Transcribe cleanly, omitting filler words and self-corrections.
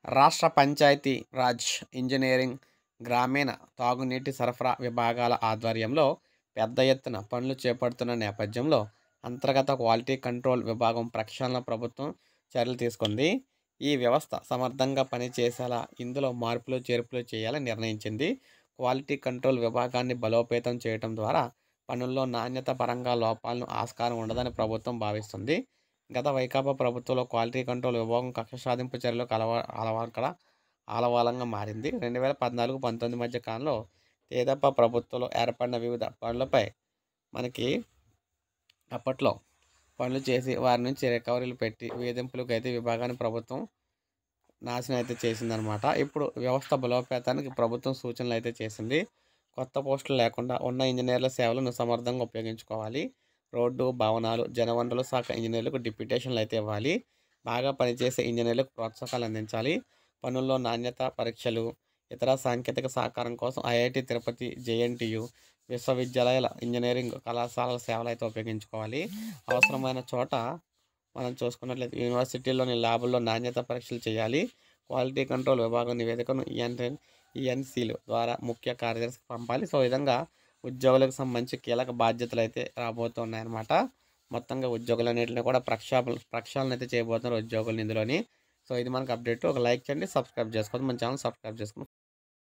రాష్ట్ర పంచాయతీ రాజ్ ఇంజనీరింగ్, గ్రామీణ తాగునీటి సరఫరా విభాగాల ఆధ్వర్యంలో పెద్ద ఎత్తున పనులు చేపడుతున్న నేపథ్యంలో అంతర్గత క్వాలిటీ కంట్రోల్ విభాగం ప్రక్షాళన ప్రభుత్వం చర్యలు తీసుకుంది. ఈ వ్యవస్థ సమర్థంగా పనిచేసేలా ఇందులో మార్పులు చేర్పులు చేయాలని నిర్ణయించింది. క్వాలిటీ కంట్రోల్ విభాగాన్ని బలోపేతం చేయడం ద్వారా పనుల్లో నాణ్యత పరంగా లోపాలను ఆస్కారం ఉండదని ప్రభుత్వం భావిస్తుంది. గత వైకాపా ప్రభుత్వంలో క్వాలిటీ కంట్రోల్ విభాగం కక్ష సాధింపు చర్యలకు ఆలవాలంగా మారింది. 2014-19 మధ్య కాలంలో తెదేపా ప్రభుత్వంలో ఏర్పడిన వివిధ పనులపై మనకి అప్పట్లో పనులు చేసి వారి నుంచి రికవరీలు పెట్టి వేధింపులకు అయితే విభాగాన్ని ప్రభుత్వం నాశనం అయితే చేసిందనమాట. ఇప్పుడు వ్యవస్థ బలోపేతానికి ప్రభుత్వం సూచనలు అయితే చేసింది. కొత్త పోస్టులు లేకుండా ఉన్న ఇంజనీర్ల సేవలను సమర్థంగా ఉపయోగించుకోవాలి. రోడ్డు, భవనాలు, జలవనరుల శాఖ ఇంజనీర్లకు డిప్యూటేషన్లు అయితే ఇవ్వాలి. బాగా పనిచేసే ఇంజనీర్లకు ప్రోత్సాహకాలు అందించాలి. పనుల్లో నాణ్యత పరీక్షలు, ఇతర సాంకేతిక సహకారం కోసం ఐఐటి తిరుపతి, జేఎన్టీయు విశ్వవిద్యాలయాల ఇంజనీరింగ్ కళాశాలల సేవలు అయితే ఉపయోగించుకోవాలి. అవసరమైన చోట మనం చూసుకున్నట్లయితే యూనివర్సిటీల్లోని ల్యాబుల్లో నాణ్యత పరీక్షలు చేయాలి. క్వాలిటీ కంట్రోల్ విభాగం నివేదికను ఈఎన్సీలు ద్వారా ముఖ్య కార్యదర్శికి పంపాలి. సో, ఈ విధంగా ఉద్యోగులకు సంబంధించి కీలక బాధ్యతలు అయితే రాబోతున్నాయన్నమాట. మొత్తంగా ఉద్యోగులన్నింటినీ కూడా ప్రక్షాళన అయితే చేయబోతున్నారు ఉద్యోగులు ఇందులోని. సో, ఇది మనకు అప్డేట్. ఒక లైక్ చేయండి, సబ్స్క్రైబ్ చేసుకోండి. మన ఛానల్ సబ్స్క్రైబ్ చేసుకోండి.